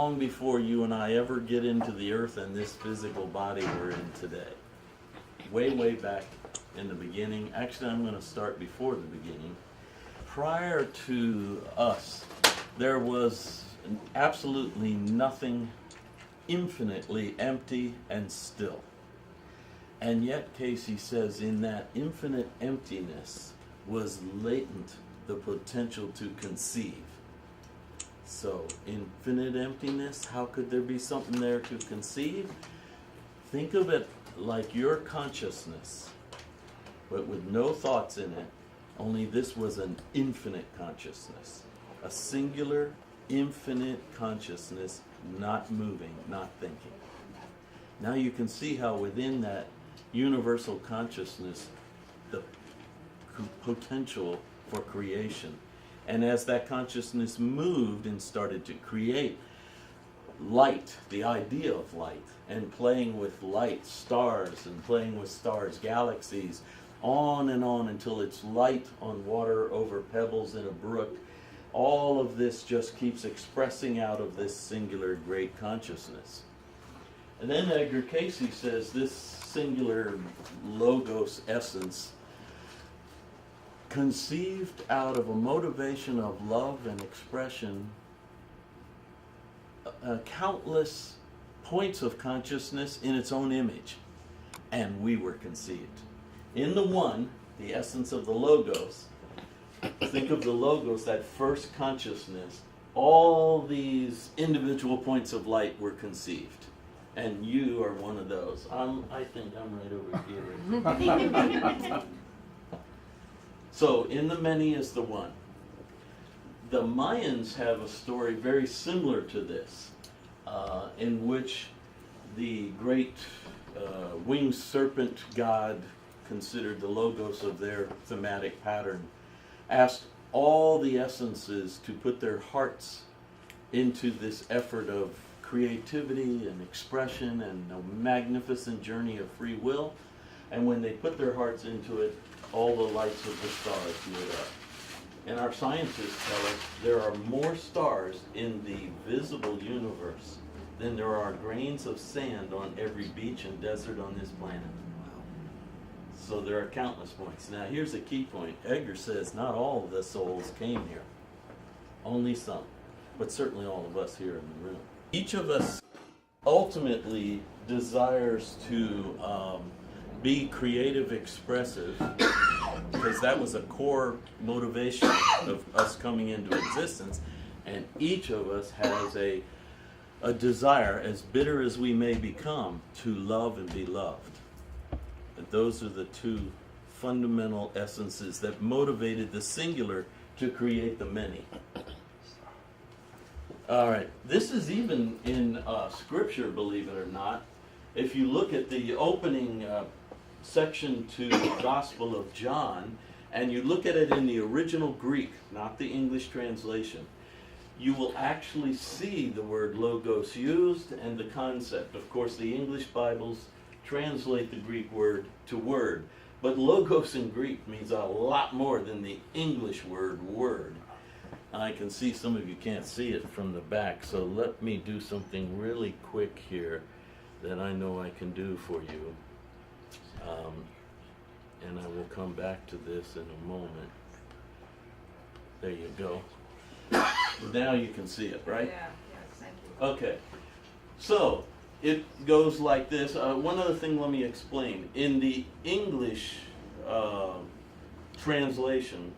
long before you and I ever get into the earth and this physical body we're in today. Way, way back in the beginning. Actually, I'm going to start before the beginning. Prior to us, there was absolutely nothing, infinitely empty and still. And yet, Cayce says, in that infinite emptiness was latent the potential to conceive. So, infinite emptiness, how could there be something there to conceive? Think of it like your consciousness, but with no thoughts in it, only this was an infinite consciousness. A singular, infinite consciousness, not moving, not thinking. Now you can see how within that universal consciousness, the potential for creation. And as that consciousness moved and started to create light, the idea of light, and playing with light, stars, and playing with stars, galaxies, on and on until it's light on water over pebbles in a brook, all of this just keeps expressing out of this singular great consciousness. And then Edgar Cayce says this singular logos essence conceived out of a motivation of love and expression, countless points of consciousness in its own image, and we were conceived. In the one, the essence of the logos, think of the logos, that first consciousness, all these individual points of light were conceived. And you are one of those. I think I'm right over here. So, in the many is the one. The Mayans have a story very similar to this, in which the great winged serpent god, considered the logos of their thematic pattern, asked all the essences to put their hearts into this effort of creativity and expression and a magnificent journey of free will. And when they put their hearts into it, all the lights of the stars lit up. And our scientists tell us there are more stars in the visible universe than there are grains of sand on every beach and desert on this planet. So there are countless points. Now here's a key point. Edgar says not all of the souls came here. Only some. But certainly all of us here in the room. Each of us ultimately desires to be creative, expressive, because that was a core motivation of us coming into existence. And each of us has a desire, as bitter as we may become, to love and be loved. And those are the two fundamental essences that motivated the singular to create the many. All right, this is even in Scripture, believe it or not. If you look at the opening section to the Gospel of John, and you look at it in the original Greek, not the English translation, you will actually see the word logos used and the concept. Of course, the English Bibles translate the Greek word to word, but logos in Greek means a lot more than the English word word. I can see some of you can't see it from the back, so let me do something really quick here that I know I can do for you. And I will come back to this in a moment. There you go. Now you can see it, right? Yeah, yes, thank you. Okay. So, it goes like this. One other thing let me explain. In the English translation,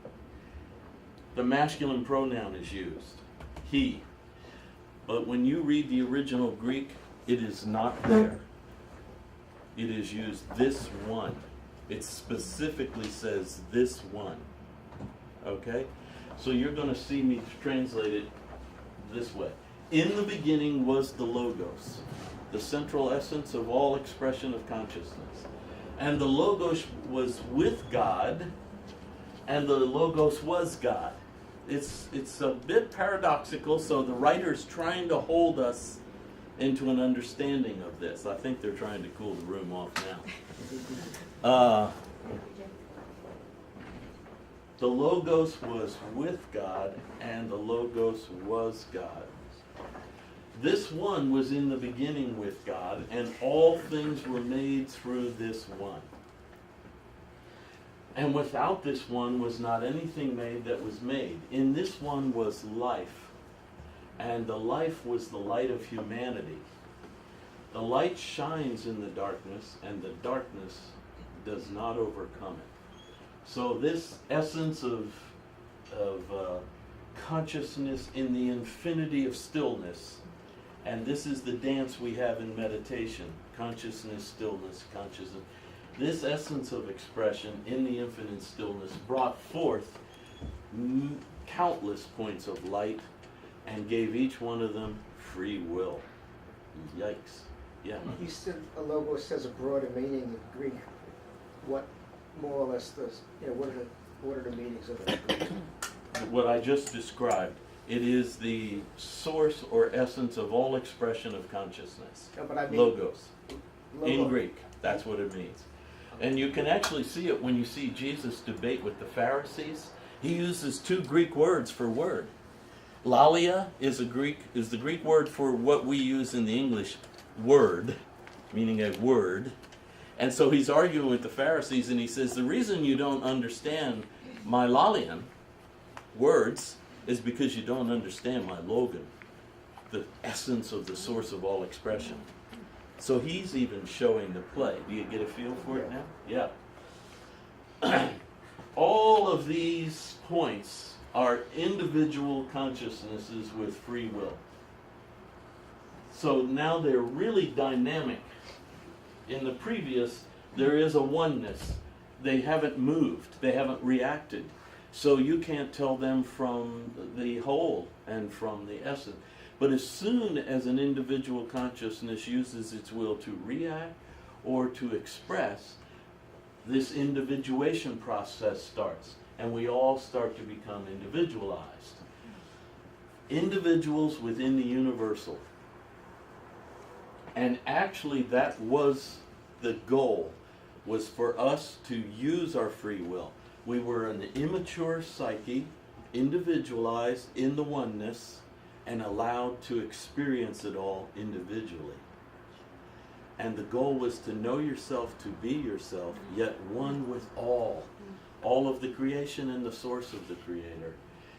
the masculine pronoun is used, he. But when you read the original Greek, it is not there. It is used this one. It specifically says this one. Okay? So you're going to see me translate it this way. In the beginning was the Logos, the central essence of all expression of consciousness. And the Logos was with God, and the Logos was God. It's a bit paradoxical, so the writer's trying to hold us into an understanding of this. I think they're trying to cool the room off now. The Logos was with God, and the Logos was God. This one was in the beginning with God, and all things were made through this one. And without this one was not anything made that was made. In this one was life, and the life was the light of humanity. The light shines in the darkness, and the darkness does not overcome it. So this essence of consciousness in the infinity of stillness, and this is the dance we have in meditation: consciousness, stillness, consciousness. This essence of expression in the infinite stillness brought forth countless points of light and gave each one of them free will. Yikes. Yeah. You said a logo says a broader meaning in Greek. What more or less does, what are the meanings of it? What I just described. It is the source or essence of all expression of consciousness. No, but I mean, Logos. logo. In Greek. That's what it means. And you can actually see it when you see Jesus debate with the Pharisees. He uses two Greek words for word. Lalia is the Greek word for what we use in the English word, meaning a word. And so he's arguing with the Pharisees, and he says, the reason you don't understand my Lalian words is because you don't understand my Logan, the essence of the source of all expression. So he's even showing the play. Do you get a feel for it now? Yeah. All of these points are individual consciousnesses with free will. So now they're really dynamic. In the previous, there is a oneness. They haven't moved. They haven't reacted. So you can't tell them from the whole and from the essence. But as soon as an individual consciousness uses its will to react or to express, this individuation process starts, and we all start to become individualized. Individuals within the universal. And actually that was the goal, was for us to use our free will. We were an immature psyche, individualized in the oneness, and allowed to experience it all individually. And the goal was to know yourself, to be yourself, yet one with all of the creation and the source of the Creator.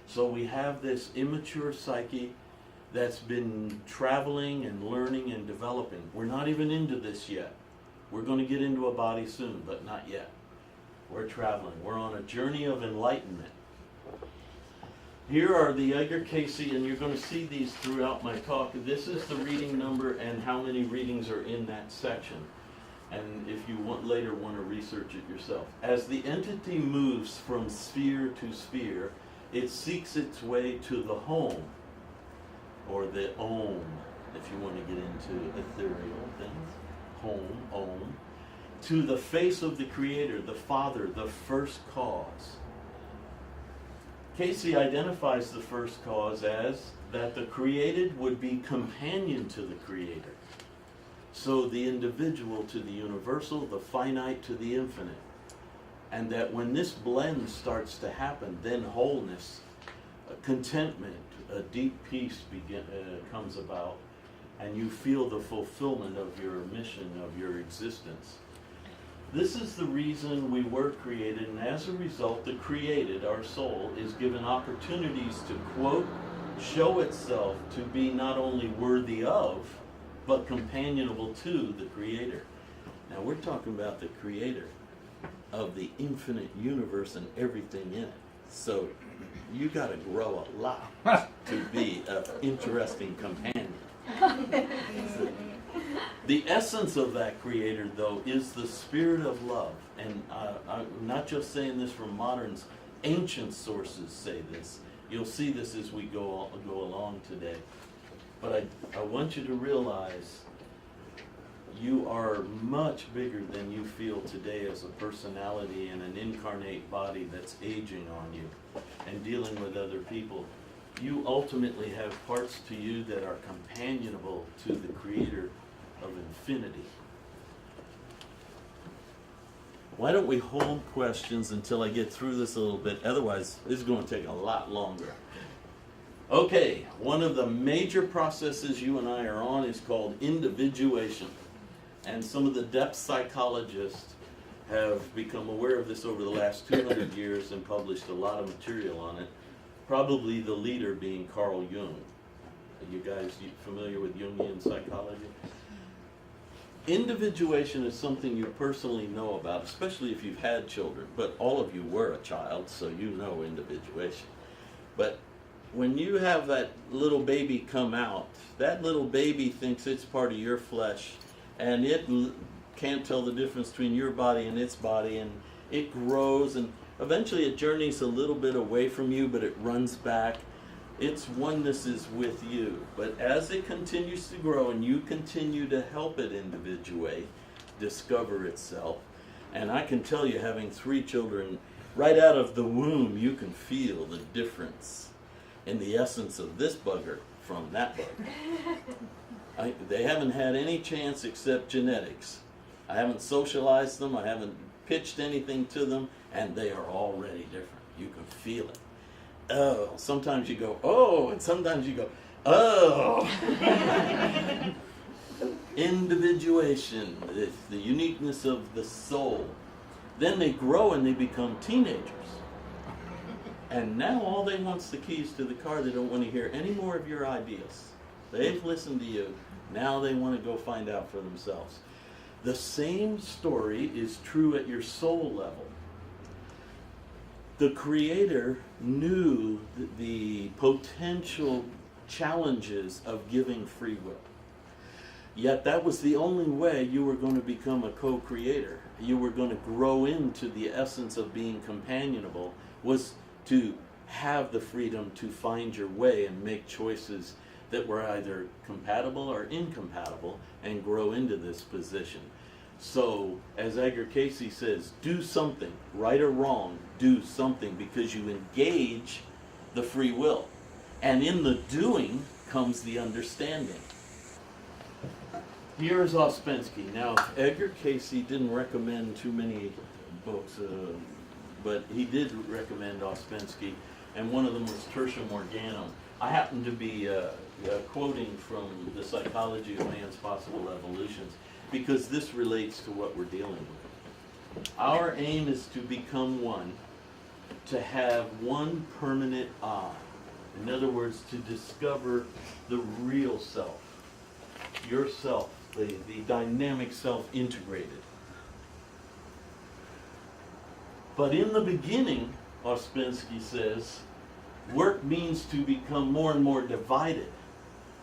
So we have this immature psyche that's been traveling and learning and developing. We're not even into this yet. We're going to get into a body soon, but not yet. We're traveling. We're on a journey of enlightenment. Here are the Edgar Cayce, and you're going to see these throughout my talk. This is the reading number and how many readings are in that section. And if you later want to research it yourself. As the entity moves from sphere to sphere, it seeks its way to the home, or the Om, if you want to get into ethereal things. Home, Om. To the face of the Creator, the Father, the first cause. Cayce identifies the first cause as that the created would be companion to the Creator. So the individual to the universal, the finite to the infinite. And that when this blend starts to happen, then wholeness, contentment, a deep peace comes about, and you feel the fulfillment of your mission, of your existence. This is the reason we were created, and as a result, the created, our soul, is given opportunities to, quote, show itself to be not only worthy of, but companionable to the Creator. Now we're talking about the Creator of the infinite universe and everything in it. So you got to grow a lot to be an interesting companion. The essence of that Creator, though, is the spirit of love. And I'm not just saying this from moderns. Ancient sources say this. You'll see this as we go along today. But I want you to realize you are much bigger than you feel today as a personality in an incarnate body that's aging on you and dealing with other people. You ultimately have parts to you that are companionable to the Creator of infinity. Why don't we hold questions until I get through this a little bit? Otherwise, this is going to take a lot longer. Okay, one of the major processes you and I are on is called individuation. And some of the depth psychologists have become aware of this over the last 200 years and published a lot of material on it. Probably the leader being Carl Jung. Are you guys familiar with Jungian psychology? Individuation is something you personally know about, especially if you've had children. But all of you were a child, so you know individuation. But when you have that little baby come out, that little baby thinks it's part of your flesh, and it can't tell the difference between your body and its body, and it grows, and eventually it journeys a little bit away from you, but it runs back. Its oneness is with you. But as it continues to grow and you continue to help it individuate, discover itself, and I can tell you, having 3 children, right out of the womb, you can feel the difference in the essence of this bugger from that bugger. They haven't had any chance except genetics. I haven't socialized them, I haven't pitched anything to them, and they are already different. You can feel it. Oh, sometimes you go, oh, and sometimes you go, oh. Individuation, the uniqueness of the soul. Then they grow and they become teenagers. And now all they want is the keys to the car. They don't want to hear any more of your ideas. They've listened to you. Now they want to go find out for themselves. The same story is true at your soul level. The Creator knew the potential challenges of giving free will. Yet that was the only way you were going to become a co-creator. You were going to grow into the essence of being companionable, was to have the freedom to find your way and make choices that were either compatible or incompatible and grow into this position. So, as Edgar Cayce says, do something, right or wrong, do something, because you engage the free will. And in the doing comes the understanding. Here is Ouspensky. Now, Edgar Cayce didn't recommend too many books, but he did recommend Ouspensky, and one of them was Tertia Morgano. I happen to be quoting from The Psychology of Man's Possible Evolutions, because this relates to what we're dealing with. Our aim is to become one, to have one permanent I. In other words, to discover the real self, yourself, the dynamic self integrated. But in the beginning, Ouspensky says, work means to become more and more divided.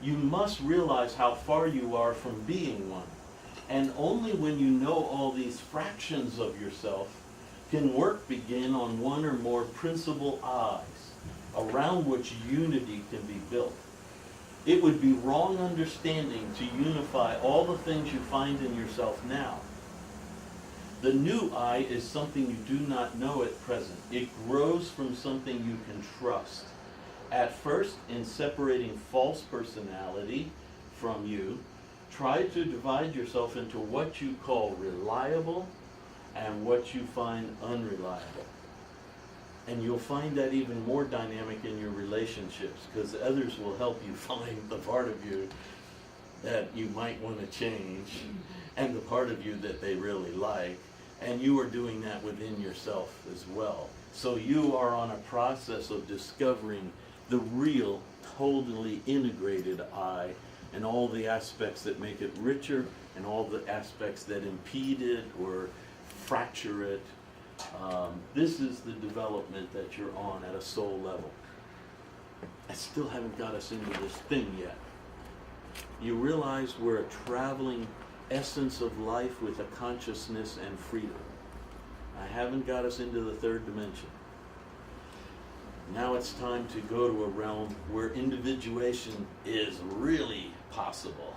You must realize how far you are from being one. And only when you know all these fractions of yourself can work begin on one or more principal I's, around which unity can be built. It would be wrong understanding to unify all the things you find in yourself now. The new I is something you do not know at present. It grows from something you can trust. At first, in separating false personality from you, try to divide yourself into what you call reliable and what you find unreliable. And you'll find that even more dynamic in your relationships, because others will help you find the part of you that you might want to change and the part of you that they really like. And you are doing that within yourself as well. So you are on a process of discovering the real, totally integrated I, and all the aspects that make it richer, and all the aspects that impede it or fracture it. This is the development that you're on at a soul level. I still haven't got us into this thing yet. You realize we're a traveling essence of life with a consciousness and freedom. I haven't got us into the 3rd dimension. Now it's time to go to a realm where individuation is really possible.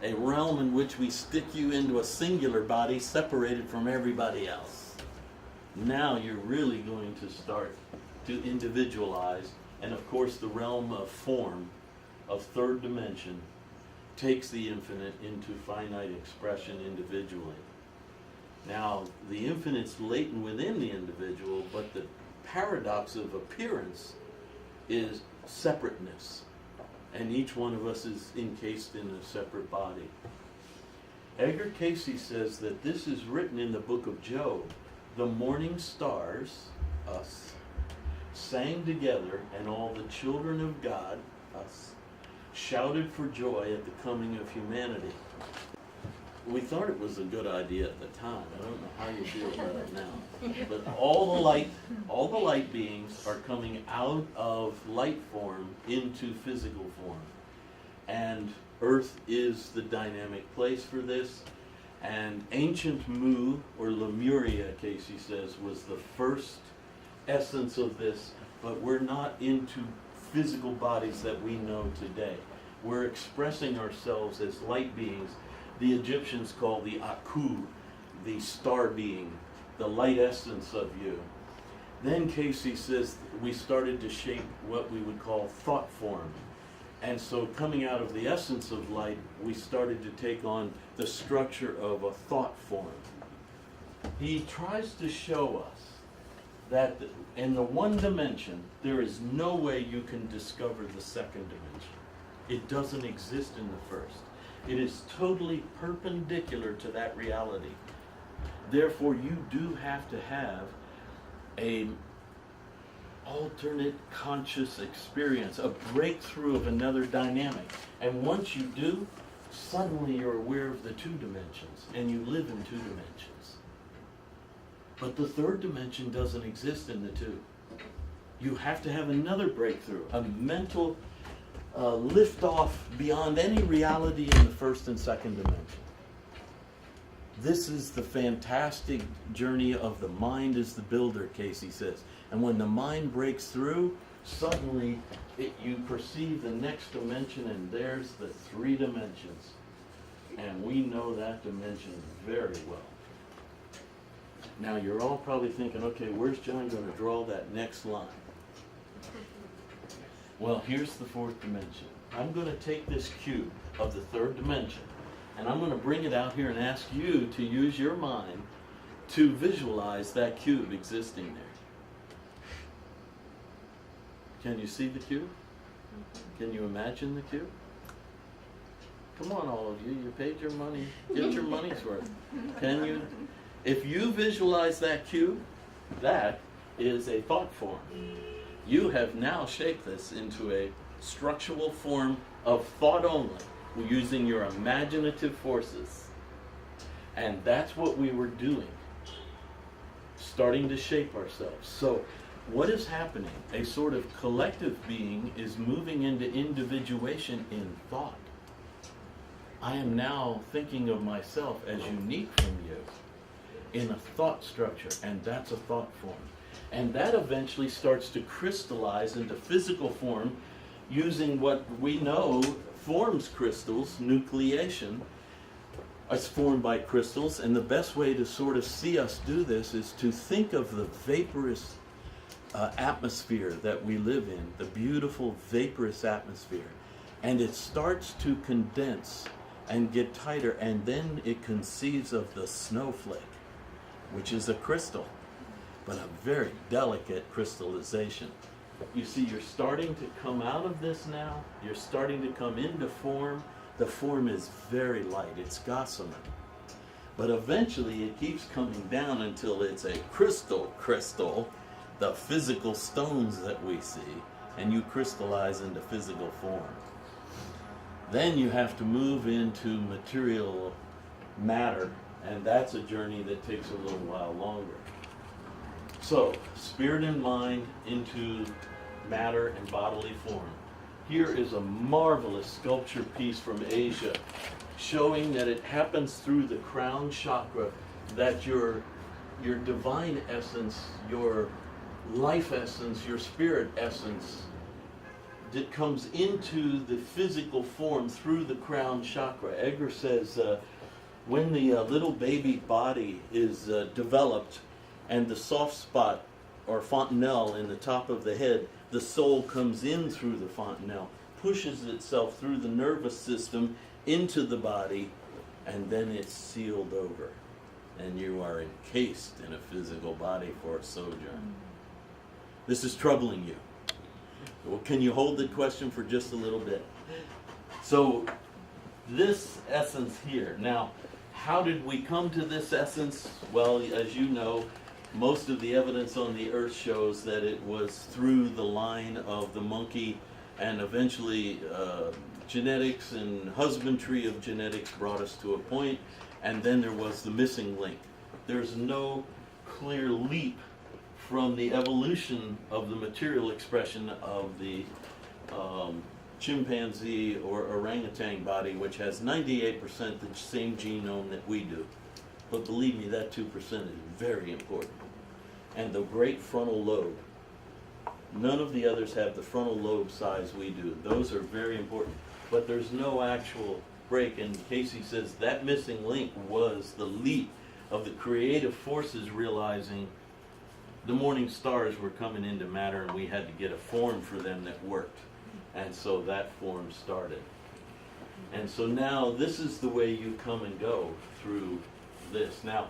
A realm in which we stick you into a singular body separated from everybody else. Now you're really going to start to individualize, and of course the realm of form, of 3rd dimension, takes the infinite into finite expression individually. Now, the infinite's latent within the individual, but the paradox of appearance is separateness. And each one of us is encased in a separate body. Edgar Cayce says that this is written in the book of Job. The morning stars, us, sang together, and all the children of God, us, shouted for joy at the coming of humanity. We thought it was a good idea at the time. I don't know how you feel about it now. But all the light beings are coming out of light form into physical form. And Earth is the dynamic place for this. And ancient Mu, or Lemuria, Cayce says, was the first essence of this, but we're not into physical bodies that we know today. We're expressing ourselves as light beings. The Egyptians called the Aku, the star being, the light essence of you. Then Cayce says we started to shape what we would call thought form. And so coming out of the essence of light, we started to take on the structure of a thought form. He tries to show us that in the one dimension, there is no way you can discover the second dimension. It doesn't exist in the first. It is totally perpendicular to that reality. Therefore, you do have to have an alternate conscious experience, a breakthrough of another dynamic. And once you do, suddenly you're aware of the two dimensions, and you live in two dimensions. But the third dimension doesn't exist in the two. You have to have another breakthrough, a mental lift off beyond any reality in the first and second dimension. This is the fantastic journey of the mind as the builder, Cayce says. And when the mind breaks through, suddenly you perceive the next dimension, and there's the three dimensions. And we know that dimension very well. Now you're all probably thinking, okay, where's John going to draw that next line? Well, here's the fourth dimension. I'm going to take this cube of the third dimension, and I'm going to bring it out here and ask you to use your mind to visualize that cube existing there. Can you see the cube? Can you imagine the cube? Come on, all of you. You paid your money. Get your money's worth. Can you? If you visualize that cube, that is a thought form. You have now shaped this into a structural form of thought only, using your imaginative forces. And that's what we were doing, starting to shape ourselves. So what is happening? A sort of collective being is moving into individuation in thought. I am now thinking of myself as unique from you in a thought structure, and that's a thought form. And that eventually starts to crystallize into physical form using what we know forms crystals, nucleation. It's formed by crystals, and the best way to sort of see us do this is to think of the vaporous atmosphere that we live in, the beautiful vaporous atmosphere. And it starts to condense and get tighter, and then it conceives of the snowflake, which is a crystal, but a very delicate crystallization. You see, you're starting to come out of this now. You're starting to come into form. The form is very light. It's gossamer. But eventually it keeps coming down until it's a crystal, the physical stones that we see, and you crystallize into physical form. Then you have to move into material matter, and that's a journey that takes a little while longer. So, spirit and mind into matter and bodily form. Here is a marvelous sculpture piece from Asia, showing that it happens through the crown chakra, that your divine essence, your life essence, your spirit essence, that comes into the physical form through the crown chakra. Edgar says when the little baby body is developed, and the soft spot or fontanelle in the top of the head, the soul comes in through the fontanelle, pushes itself through the nervous system into the body, and then it's sealed over. And you are encased in a physical body for a sojourn. This is troubling you. Well, can you hold the question for just a little bit? So, this essence here. Now, how did we come to this essence? Well, as you know, most of the evidence on the earth shows that it was through the line of the monkey, and eventually genetics and husbandry of genetics brought us to a point, and then there was the missing link. There's no clear leap from the evolution of the material expression of the chimpanzee or orangutan body, which has 98% the same genome that we do. But believe me, that 2% is very important. And the great frontal lobe. None of the others have the frontal lobe size we do. Those are very important. But there's no actual break, and Cayce says that missing link was the leap of the creative forces realizing the morning stars were coming into matter and we had to get a form for them that worked. And so that form started. And so now this is the way you come and go through this. Now,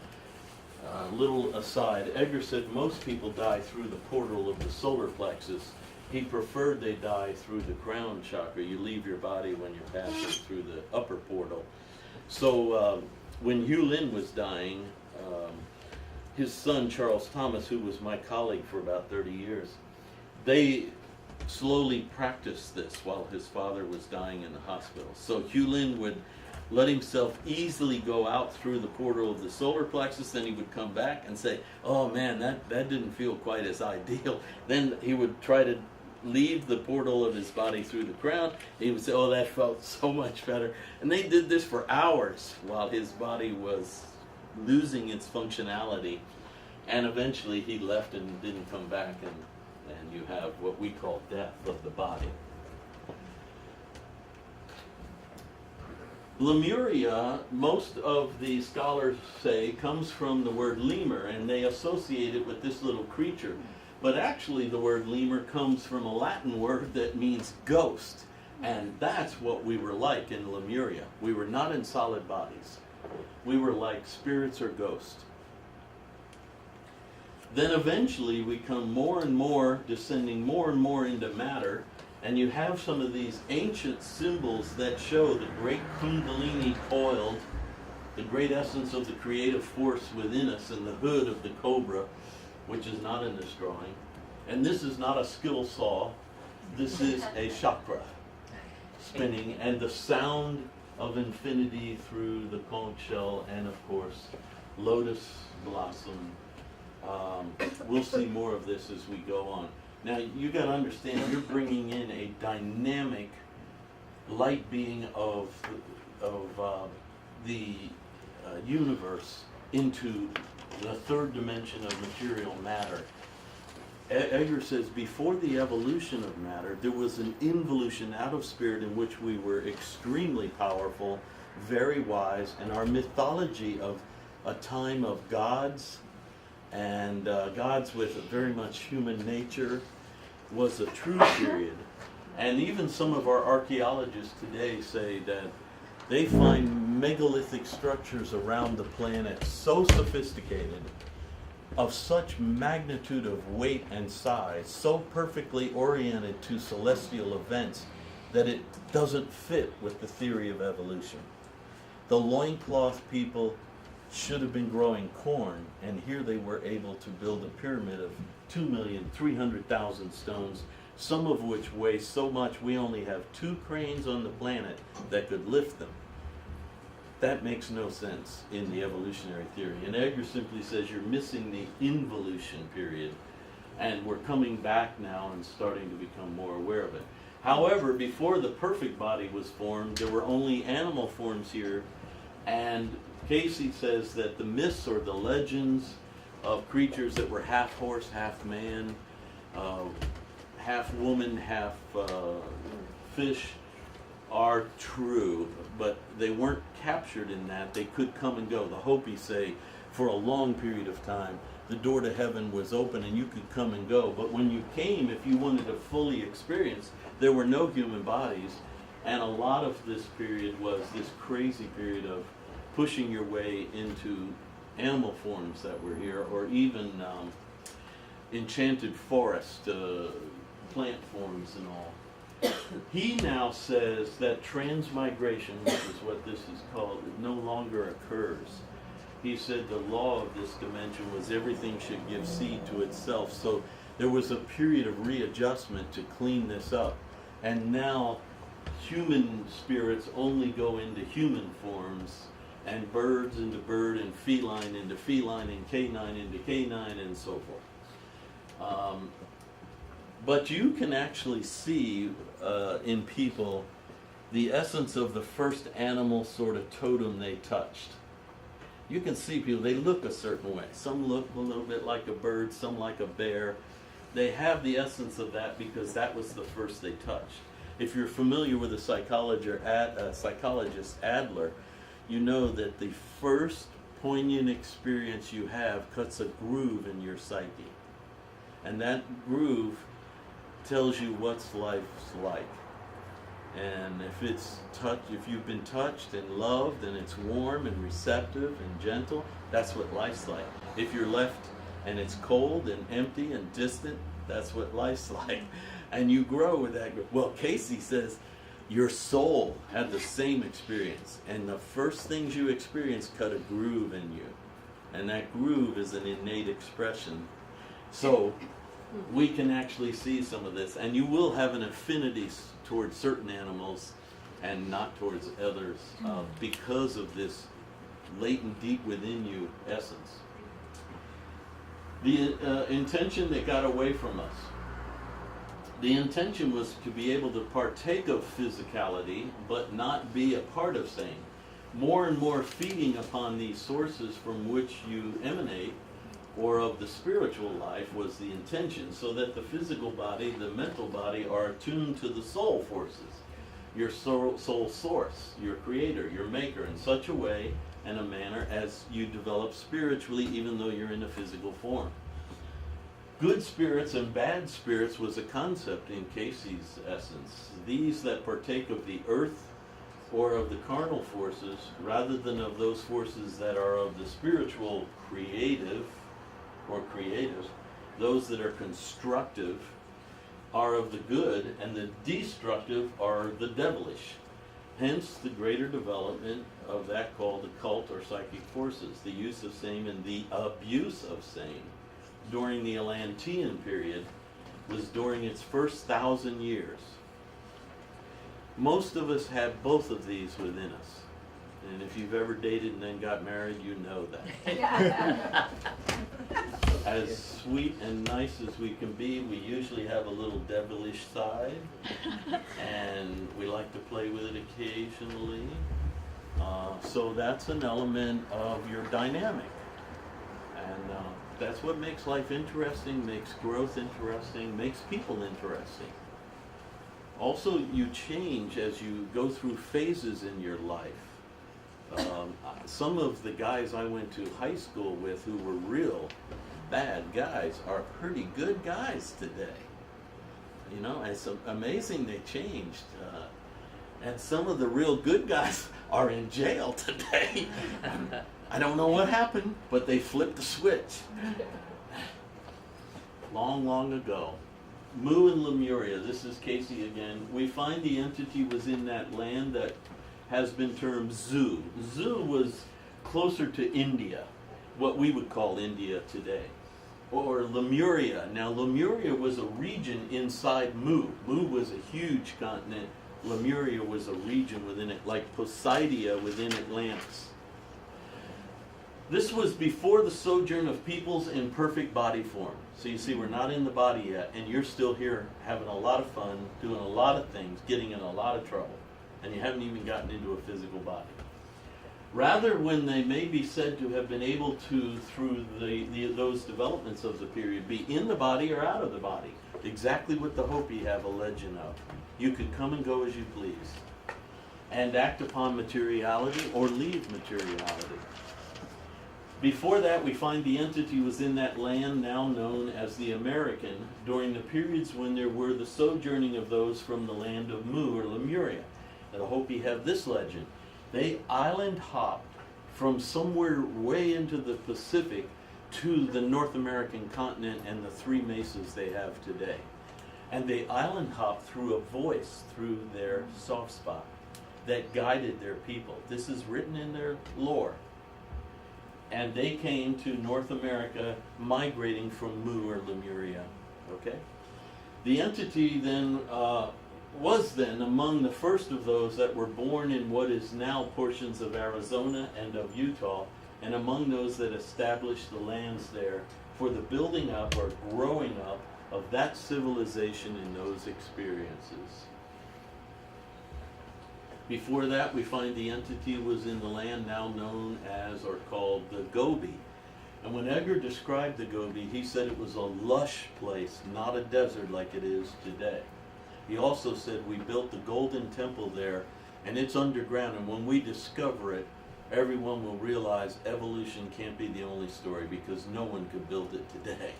a little aside, Edgar said most people die through the portal of the solar plexus. He preferred they die through the crown chakra. You leave your body when you're passing through the upper portal. So when Hugh Lin was dying, his son Charles Thomas, who was my colleague for about 30 years, they slowly practiced this while his father was dying in the hospital. So Hugh Lin would let himself easily go out through the portal of the solar plexus, then he would come back and say, oh man, that didn't feel quite as ideal. Then he would try to leave the portal of his body through the crown. He would say, oh, that felt so much better. And they did this for hours while his body was losing its functionality. And eventually he left and didn't come back, and you have what we call death of the body. Lemuria, most of the scholars say, comes from the word lemur, and they associate it with this little creature. But actually the word lemur comes from a Latin word that means ghost. And that's what we were like in Lemuria. We were not in solid bodies. We were like spirits or ghosts. Then eventually we come more and more, descending more and more into matter, and you have some of these ancient symbols that show the great Kundalini coiled, the great essence of the creative force within us, in the hood of the cobra, which is not in this drawing. And this is not a skill saw, this is a chakra spinning, and the sound of infinity through the conch shell, and of course, lotus blossom. We'll see more of this as we go on. Now, you got to understand, you're bringing in a dynamic light being of the universe into the third dimension of material matter. Edgar says, before the evolution of matter, there was an involution out of spirit in which we were extremely powerful, very wise, and our mythology of a time of gods, and gods with very much human nature, was a true period. And even some of our archaeologists today say that they find megalithic structures around the planet so sophisticated, of such magnitude of weight and size, so perfectly oriented to celestial events, that it doesn't fit with the theory of evolution. The loincloth people should have been growing corn, and here they were able to build a pyramid of 2,300,000 stones, some of which weigh so much we only have 2 cranes on the planet that could lift them. That makes no sense in the evolutionary theory. And Edgar simply says you're missing the involution period, and we're coming back now and starting to become more aware of it. However, before the perfect body was formed, there were only animal forms here, and Cayce says that the myths or the legends of creatures that were half horse, half man, half woman, half fish are true, but they weren't captured in that. They could come and go. The Hopi say for a long period of time the door to heaven was open and you could come and go, but when you came, if you wanted to fully experience, there were no human bodies, and a lot of this period was this crazy period of pushing your way into animal forms that were here, or even enchanted forest, plant forms and all. He now says that transmigration, which is what this is called, no longer occurs. He said the law of this dimension was everything should give seed to itself. So there was a period of readjustment to clean this up. And now human spirits only go into human forms, and birds into bird, and feline into feline, and canine into canine, and so forth. But you can actually see in people the essence of the first animal sort of totem they touched. You can see people, they look a certain way. Some look a little bit like a bird, some like a bear. They have the essence of that because that was the first they touched. If you're familiar with a psychologist, Adler, you know that the first poignant experience you have cuts a groove in your psyche. And that groove tells you what's life's like. And if you've been touched and loved and it's warm and receptive and gentle, that's what life's like. If you're left and it's cold and empty and distant, that's what life's like. And you grow with that. Well, Cayce says your soul had the same experience, and the first things you experience cut a groove in you, and that groove is an innate expression. So we can actually see some of this, and you will have an affinity towards certain animals and not towards others because of this latent deep within you essence. The intention that got away from us. The intention was to be able to partake of physicality, but not be a part of saying. More and more feeding upon these sources from which you emanate, or of the spiritual life, was the intention, so that the physical body, the mental body, are attuned to the soul forces, your soul source, your creator, your maker, in such a way and a manner as you develop spiritually, even though you're in a physical form. Good spirits and bad spirits was a concept in Cayce's essence. These that partake of the earth or of the carnal forces, rather than of those forces that are of the spiritual creative or creative, those that are constructive are of the good, and the destructive are the devilish. Hence the greater development of that called occult or psychic forces, the use of same and the abuse of same. During the Atlantean period was during its first 1,000 years. Most of us have both of these within us. And if you've ever dated and then got married, you know that. As sweet and nice as we can be, we usually have a little devilish side. And we like to play with it occasionally. So that's an element of your dynamic. And that's what makes life interesting, makes growth interesting, makes people interesting. Also, you change as you go through phases in your life. Some of the guys I went to high school with who were real bad guys are pretty good guys today. You know, it's amazing they changed. And some of the real good guys are in jail today. I don't know what happened, but they flipped the switch. Long, long ago. Mu and Lemuria, this is Cayce again. We find the entity was in that land that has been termed Zu. Zu was closer to India, what we would call India today. Or Lemuria. Now Lemuria was a region inside Mu. Mu was a huge continent. Lemuria was a region within it, like Poseidia within Atlantis. This was before the sojourn of peoples in perfect body form. So you see, we're not in the body yet, and you're still here having a lot of fun, doing a lot of things, getting in a lot of trouble, and you haven't even gotten into a physical body. Rather, when they may be said to have been able to, through those developments of the period, be in the body or out of the body, exactly what the Hopi have a legend of. You could come and go as you please, and act upon materiality or leave materiality. Before that, we find the entity was in that land now known as the American during the periods when there were the sojourning of those from the land of Mu or Lemuria. And the Hopi have this legend. They island hopped from somewhere way into the Pacific to the North American continent and the three mesas they have today. And they island hopped through a voice through their soft spot that guided their people. This is written in their lore. And they came to North America migrating from Mu or Lemuria. Okay? The entity then was then among the first of those that were born in what is now portions of Arizona and of Utah, and among those that established the lands there for the building up or growing up of that civilization in those experiences. Before that, we find the entity was in the land now known as or called the Gobi. And when Edgar described the Gobi, he said it was a lush place, not a desert like it is today. He also said we built the Golden Temple there, and it's underground, and when we discover it, everyone will realize evolution can't be the only story, because no one could build it today.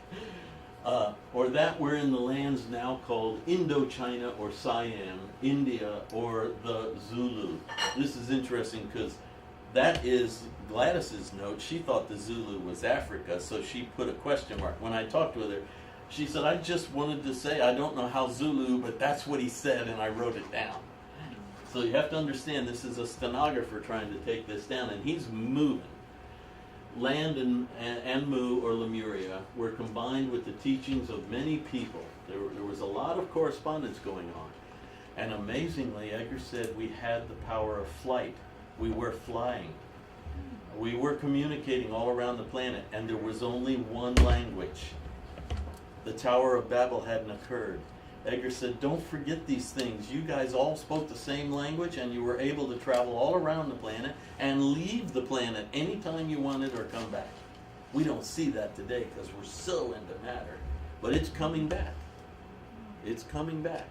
Or that we're in the lands now called Indochina or Siam, India, or the Zulu. This is interesting because that is Gladys's note. She thought the Zulu was Africa, so she put a question mark. When I talked with her, she said, I just wanted to say, I don't know how Zulu, but that's what he said, and I wrote it down. So you have to understand, this is a stenographer trying to take this down, and he's moving. Land and Mu or Lemuria were combined with the teachings of many people. There was a lot of correspondence going on. And amazingly, Edgar said we had the power of flight. We were flying. We were communicating all around the planet, and there was only one language. The Tower of Babel hadn't occurred. Edgar said, don't forget these things. You guys all spoke the same language, and you were able to travel all around the planet and leave the planet anytime you wanted or come back. We don't see that today because we're so into matter. But it's coming back. It's coming back.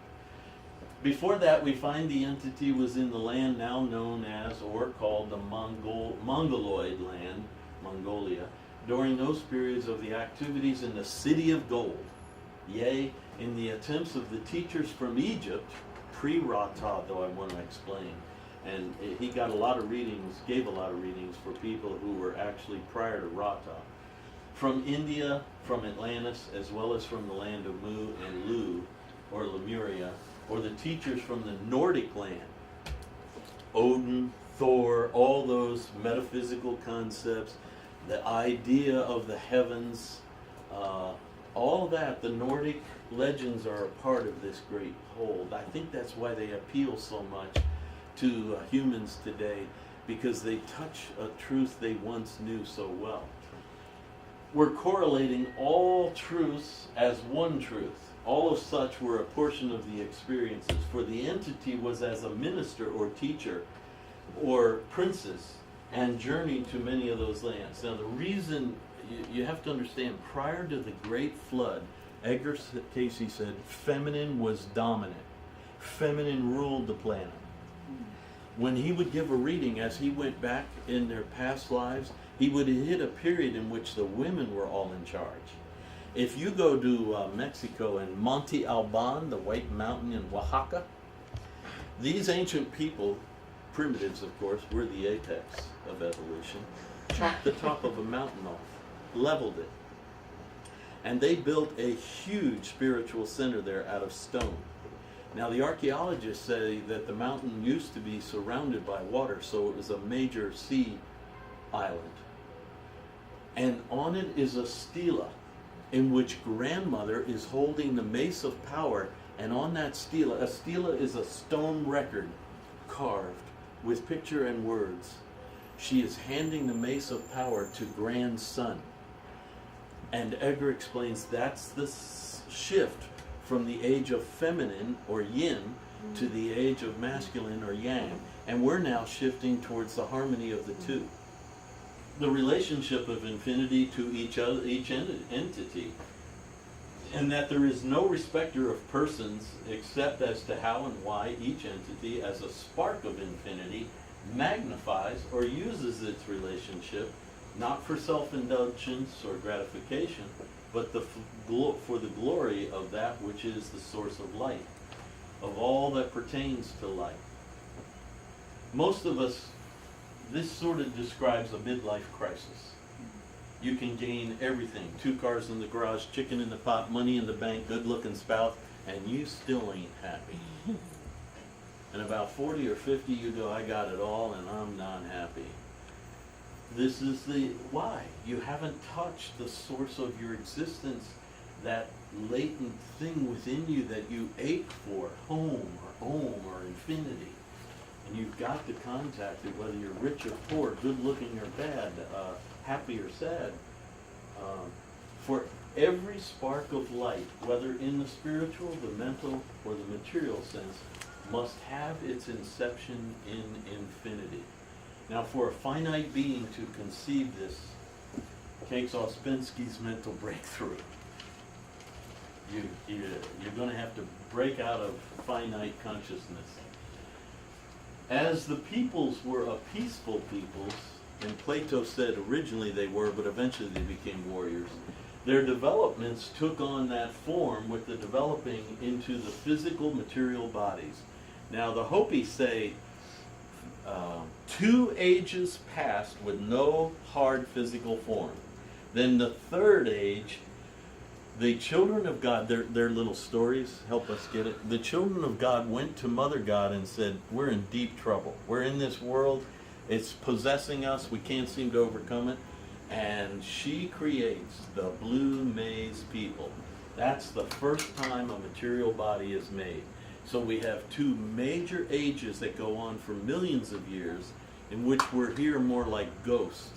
Before that, we find the entity was in the land now known as or called the Mongoloid land, Mongolia, during those periods of the activities in the City of Gold. Yea, in the attempts of the teachers from Egypt, pre-Rata, though I want to explain. And he got a lot of readings, gave a lot of readings for people who were actually prior to Rata. From India, from Atlantis, as well as from the land of Mu and Lu, or Lemuria, or the teachers from the Nordic land. Odin, Thor, all those metaphysical concepts, the idea of the heavens, all of that, the Nordic legends are a part of this great whole. I think that's why they appeal so much to humans today, because they touch a truth they once knew so well. We're correlating all truths as one truth. All of such were a portion of the experiences, for the entity was as a minister or teacher or princess and journeyed to many of those lands. Now the reason you have to understand, prior to the Great Flood, Edgar Cayce said feminine was dominant. Feminine ruled the planet. When he would give a reading, as he went back in their past lives, he would hit a period in which the women were all in charge. If you go to Mexico and Monte Alban, the White Mountain in Oaxaca, these ancient people, primitives of course, were the apex of evolution, chopped the top of a mountain off, leveled it, and they built a huge spiritual center there out of stone. Now the archaeologists say that the mountain used to be surrounded by water, so it was a major sea island. And on it is a stela, in which grandmother is holding the mace of power, and on that stela, a stela is a stone record carved with picture and words. She is handing the mace of power to grandson. And Edgar explains that's the shift from the age of feminine or yin to the age of masculine or yang. And we're now shifting towards the harmony of the two. The relationship of infinity to each other, each entity, and that there is no respecter of persons except as to how and why each entity, as a spark of infinity, magnifies or uses its relationship, not for self-indulgence or gratification, but for the glory of that which is the source of light, of all that pertains to light. Most of us, this sort of describes a midlife crisis. You can gain everything: 2 cars in the garage, chicken in the pot, money in the bank, good-looking spouse, and you still ain't happy. And about 40 or 50 you go, I got it all and I'm not happy. This is the why. You haven't touched the source of your existence, that latent thing within you that you ache for, home or om or infinity. And you've got to contact it, whether you're rich or poor, good looking or bad, happy or sad. For every spark of light, whether in the spiritual, the mental, or the material sense, must have its inception in infinity. Now, for a finite being to conceive this, Cayce-Ouspensky's mental breakthrough, you're going to have to break out of finite consciousness. As the peoples were a peaceful peoples, and Plato said originally they were, but eventually they became warriors, their developments took on that form with the developing into the physical material bodies. Now the Hopis say 2 ages passed with no hard physical form. Then the 3rd age, the children of God, their little stories help us get it. The children of God went to Mother God and said, we're in deep trouble. We're in this world. It's possessing us. We can't seem to overcome it. And she creates the blue maize people. That's the first time a material body is made. So we have 2 major ages that go on for millions of years, in which we're here more like ghosts,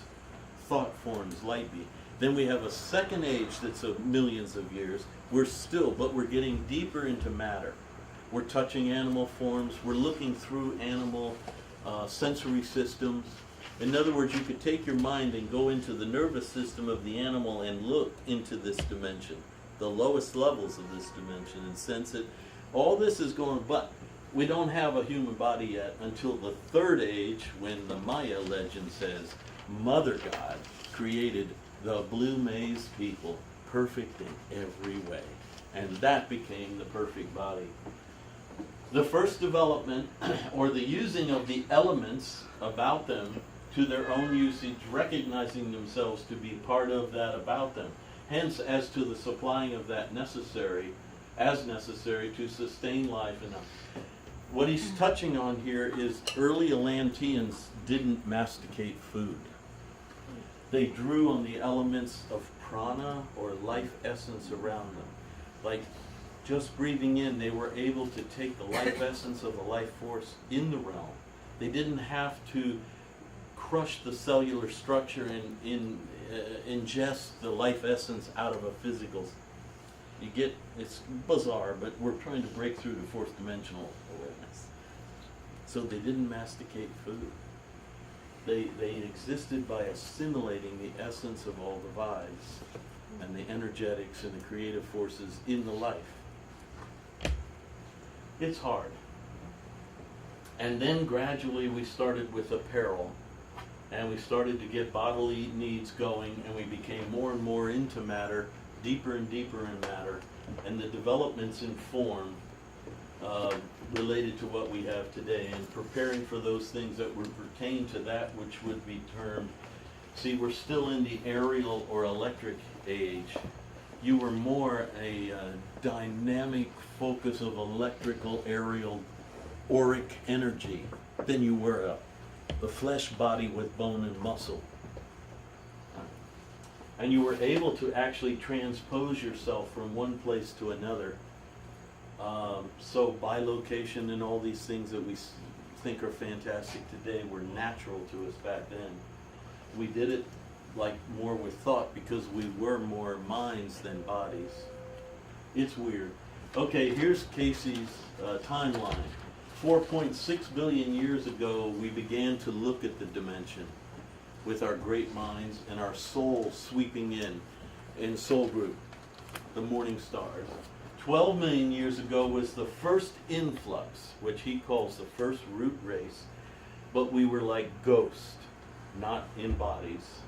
thought forms, light being. Then we have a 2nd age that's of millions of years. But we're getting deeper into matter. We're touching animal forms. We're looking through animal sensory systems. In other words, you could take your mind and go into the nervous system of the animal and look into this dimension, the lowest levels of this dimension, and sense it. All this is going, but we don't have a human body yet until the 3rd age, when the Maya legend says Mother God created the blue maize people, perfect in every way. And that became the perfect body. The first development, or the using of the elements about them to their own usage, recognizing themselves to be part of that about them. Hence, as to the supplying of that necessary to sustain life enough. What he's touching on here is early Atlanteans didn't masticate food. They drew on the elements of prana, or life essence, around them. Like just breathing in, they were able to take the life essence of the life force in the realm. They didn't have to crush the cellular structure and ingest the life essence out of a physical. It's bizarre, but we're trying to break through to 4th dimensional awareness. So they didn't masticate food. They existed by assimilating the essence of all the vibes and the energetics and the creative forces in the life. It's hard. And then gradually we started with apparel, and we started to get bodily needs going, and we became more and more into matter, deeper and deeper in matter, and the developments in form related to what we have today, and preparing for those things that would pertain to that which would be termed, see, we're still in the aerial or electric age. You were more a dynamic focus of electrical, aerial, auric energy than you were the flesh body with bone and muscle. And you were able to actually transpose yourself from one place to another. So bilocation and all these things that we think are fantastic today were natural to us back then. We did it like more with thought because we were more minds than bodies. It's weird. Okay, here's Cayce's timeline. 4.6 billion years ago, we began to look at the dimension with our great minds and our soul sweeping in soul group, the morning stars. 12 million years ago was the first influx, which he calls the first root race, but we were like ghosts, not in bodies.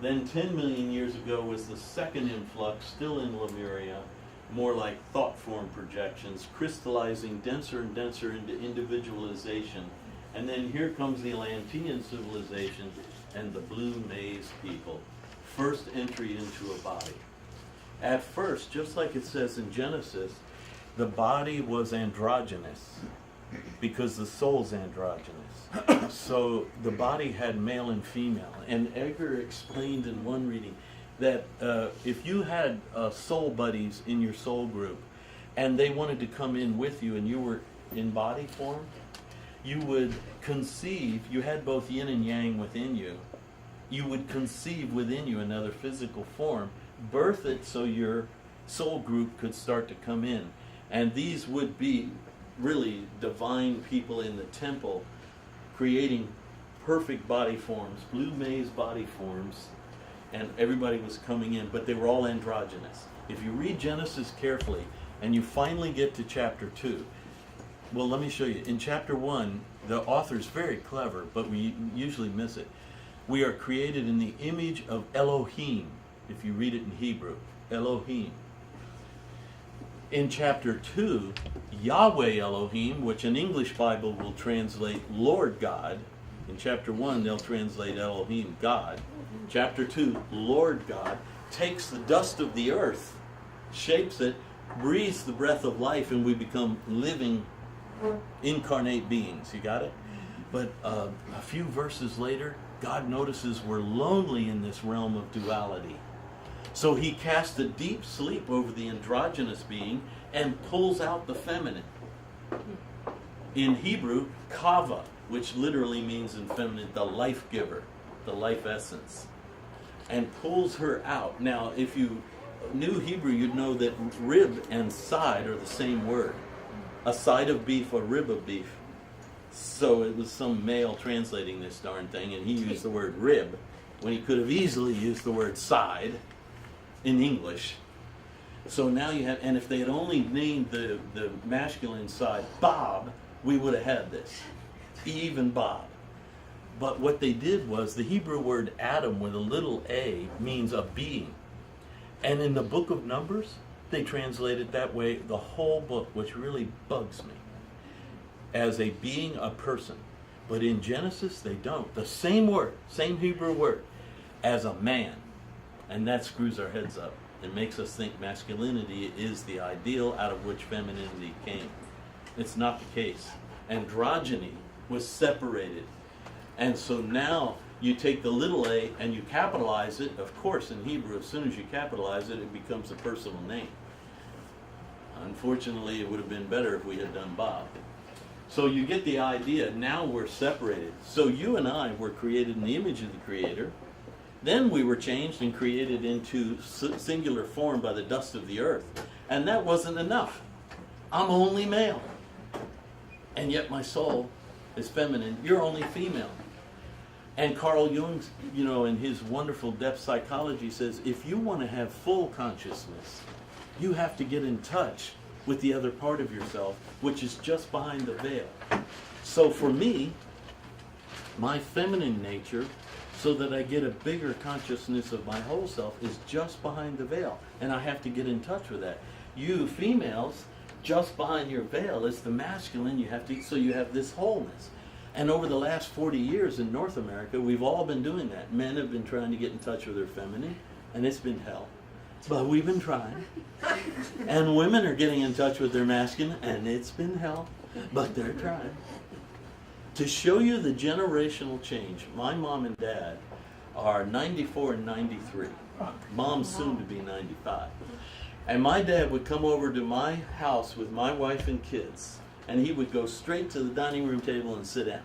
Then 10 million years ago was the second influx, still in Lemuria, more like thought form projections, crystallizing denser and denser into individualization. And then here comes the Atlantean civilization and the blue maize people, first entry into a body. At first, just like it says in Genesis, the body was androgynous because the soul's androgynous. So the body had male and female. And Edgar explained in one reading that if you had soul buddies in your soul group and they wanted to come in with you and you were in body form, you would conceive, you had both yin and yang within you, you would conceive within you another physical form, birth it so your soul group could start to come in. And these would be really divine people in the temple creating perfect body forms, blue maze body forms, and everybody was coming in, but they were all androgynous. If you read Genesis carefully and you finally get to chapter 2, well, let me show you. In chapter 1, the author's very clever, but we usually miss it. We are created in the image of Elohim, if you read it in Hebrew, Elohim. In chapter 2, Yahweh Elohim, which an English Bible will translate Lord God. In chapter 1, they'll translate Elohim, God. Chapter 2, Lord God, takes the dust of the earth, shapes it, breathes the breath of life, and we become living, incarnate beings. You got it? But a few verses later, God notices we're lonely in this realm of duality. So he casts a deep sleep over the androgynous being and pulls out the feminine. In Hebrew, kava, which literally means in feminine, the life giver, the life essence, and pulls her out. Now, if you knew Hebrew, you'd know that rib and side are the same word. A side of beef, a rib of beef. So it was some male translating this darn thing, and he used the word rib when he could have easily used the word side in English. So now you have, and if they had only named the masculine side Bob, we would have had this. Eve and Bob. But what they did was, the Hebrew word Adam with a little a means a being. And in the book of Numbers, they translate it that way, the whole book, which really bugs me, as a being, a person. But in Genesis, they don't. The same word, same Hebrew word, as a man. And that screws our heads up. It makes us think masculinity is the ideal out of which femininity came. It's not the case. Androgyny was separated. And so now you take the little a and you capitalize it. Of course, in Hebrew, as soon as you capitalize it, it becomes a personal name. Unfortunately, it would have been better if we had done Bob. So you get the idea. Now we're separated. So you and I were created in the image of the Creator. Then we were changed and created into singular form by the dust of the earth. And that wasn't enough. I'm only male. And yet my soul is feminine. You're only female. And Carl Jung, in his wonderful depth psychology says, if you want to have full consciousness, you have to get in touch with the other part of yourself, which is just behind the veil. So for me, my feminine nature, so that I get a bigger consciousness of my whole self, is just behind the veil. And I have to get in touch with that. You females, just behind your veil is the masculine. So you have this wholeness. And over the last 40 years in North America, we've all been doing that. Men have been trying to get in touch with their feminine, and it's been hell. But we've been trying. And women are getting in touch with their masculine, and it's been hell. But they're trying. To show you the generational change, my mom and dad are 94 and 93. Mom's soon to be 95. And my dad would come over to my house with my wife and kids, and he would go straight to the dining room table and sit down.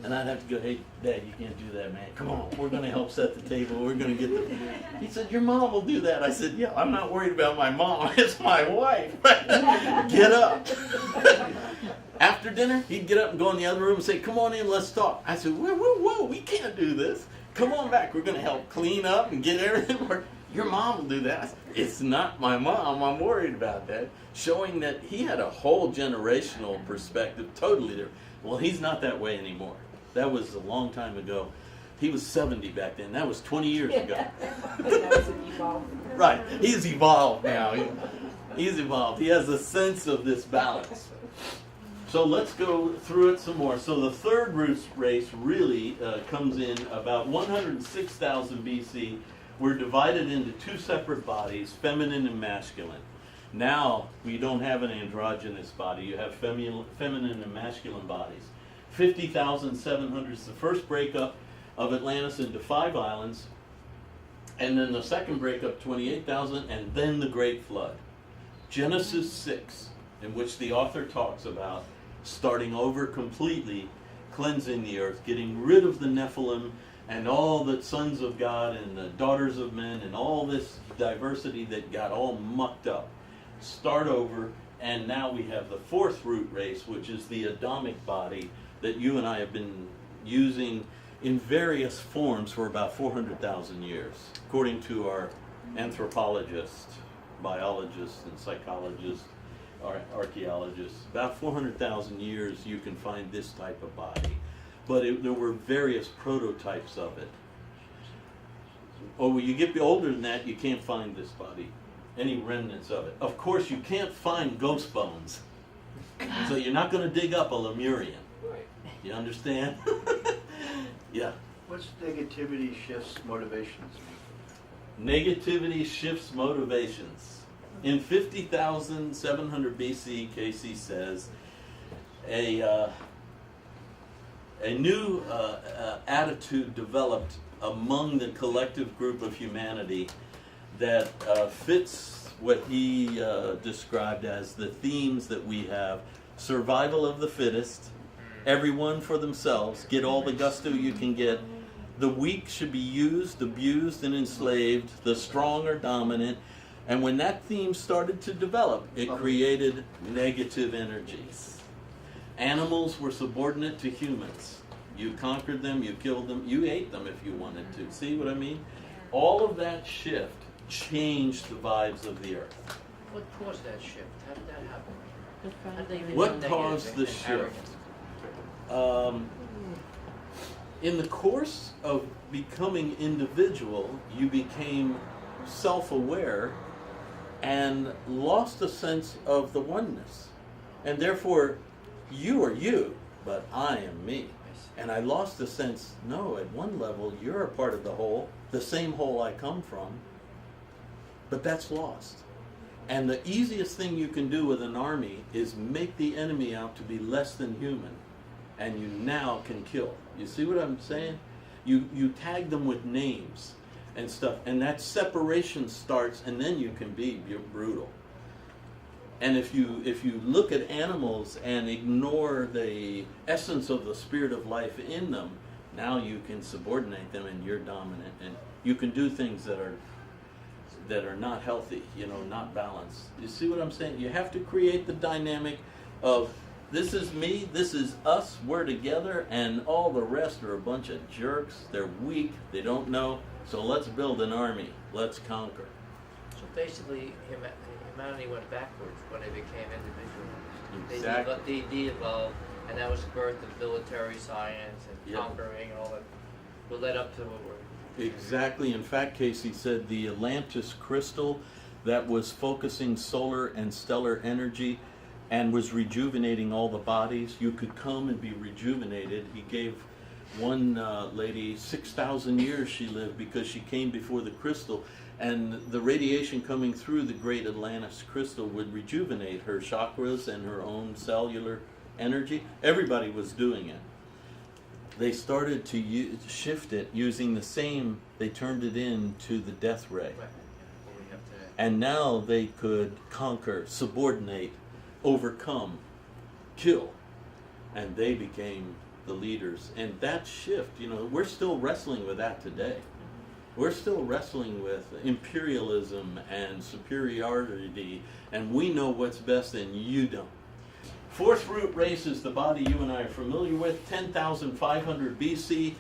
And I'd have to go, hey, Dad, you can't do that, man. Come on, we're going to help set the table. We're going to get the... He said, your mom will do that. I said, yeah, I'm not worried about my mom. It's my wife. Get up. After dinner, he'd get up and go in the other room and say, come on in, let's talk. I said, whoa, we can't do this. Come on back. We're going to help clean up and get everything worked. Your mom will do that. I said, it's not my mom. I'm worried about that. Showing that he had a whole generational perspective, totally different. Well, he's not that way anymore. That was a long time ago. He was 70 back then. That was 20 years ago. Right. He's evolved now. He's evolved. He has a sense of this balance. So let's go through it some more. So the third race really comes in about 106,000 BC. We're divided into two separate bodies, feminine and masculine. Now we don't have an androgynous body. You have feminine and masculine bodies. 50,700 is the first breakup of Atlantis into 5 islands, and then the second breakup, 28,000, and then the Great Flood. Genesis 6, in which the author talks about starting over completely, cleansing the earth, getting rid of the Nephilim and all the sons of God and the daughters of men and all this diversity that got all mucked up. Start over, and now we have the 4th root race, which is the Adamic body that you and I have been using in various forms for about 400,000 years, according to our anthropologists, biologists, and psychologists, archaeologists. About 400,000 years you can find this type of body. But there were various prototypes of it. Oh, when you get older than that, you can't find this body, any remnants of it. Of course, you can't find ghost bones. So you're not going to dig up a Lemurian. Right. You understand? Yeah. What's negativity shifts motivations mean? Negativity shifts motivations. In 50,700 BC, Cayce says, a new attitude developed among the collective group of humanity that fits what he described as the themes that we have: survival of the fittest, everyone for themselves, get all the gusto you can get, the weak should be used, abused, and enslaved, the strong are dominant. And when that theme started to develop, it created negative energies. Animals were subordinate to humans. You conquered them, you killed them, you ate them if you wanted to. See what I mean? All of that shift changed the vibes of the earth. What caused that shift? How did that happen? How did they even What become caused negative the and shift? arrogant? In the course of becoming individual, you became self-aware and lost a sense of the oneness. And therefore, you are you, but I am me. And I lost the sense, no, at one level, you're a part of the whole, the same whole I come from, but that's lost. And the easiest thing you can do with an army is make the enemy out to be less than human, and you now can kill. You see what I'm saying? You tag them with names and stuff, and that separation starts, and then you can be brutal. And if you look at animals and ignore the essence of the spirit of life in them, now you can subordinate them, and you're dominant, and you can do things that are not healthy, not balanced. You see what I'm saying? You have to create the dynamic of, this is me, this is us, we're together, and all the rest are a bunch of jerks. They're weak, they don't know, so let's build an army, let's conquer. So basically, humanity went backwards when they became individuals. Exactly. They de-evolved, and that was the birth of military science and Yep. conquering and all that. What led up to what we're... Exactly. In fact, Cayce said the Atlantis crystal that was focusing solar and stellar energy and was rejuvenating all the bodies, you could come and be rejuvenated. He gave one lady 6,000 years she lived because she came before the crystal, and the radiation coming through the great Atlantis crystal would rejuvenate her chakras and her own cellular energy. Everybody was doing it. They started to shift it using the same, they turned it into the death ray. Right. What we have today. And now they could conquer, subordinate, overcome, kill. And they became the leaders. And that shift, we're still wrestling with that today. We're still wrestling with imperialism and superiority, and we know what's best and you don't. 4th root race is the body you and I are familiar with, 10,500 BC.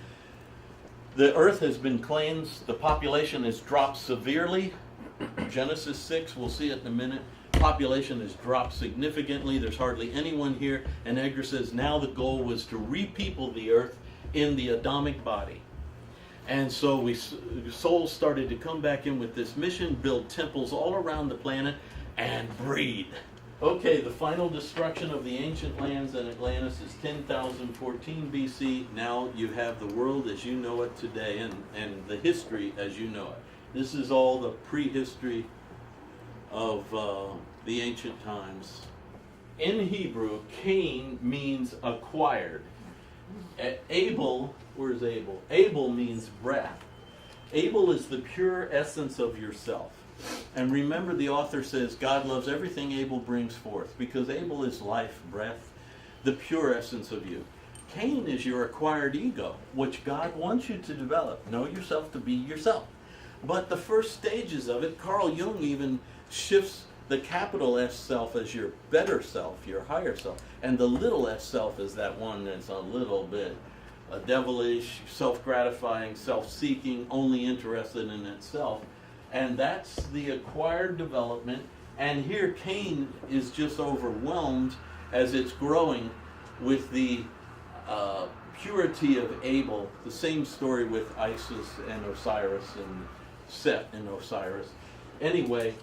The earth has been cleansed. The population has dropped severely. Genesis 6, we'll see it in a minute. Population has dropped significantly. There's hardly anyone here. And Edgar says now the goal was to repeople the earth in the Adamic body. And so souls started to come back in with this mission, build temples all around the planet, and breed. Okay, the final destruction of the ancient lands in Atlantis is 10,014 BC. Now you have the world as you know it today, and the history as you know it. This is all the prehistory of the ancient times. In Hebrew, Cain means acquired. Abel, where's Abel? Abel means breath. Abel is the pure essence of yourself. And remember, the author says God loves everything Abel brings forth, because Abel is life, breath, the pure essence of you. Cain is your acquired ego, which God wants you to develop. Know yourself to be yourself. But the first stages of it, Carl Jung even shifts the capital S self as your better self, your higher self. And the little s self is that one that's a little bit devilish, self-gratifying, self-seeking, only interested in itself. And that's the acquired development. And here Cain is just overwhelmed as it's growing with the purity of Abel. The same story with Isis and Osiris and Set and Osiris. Anyway,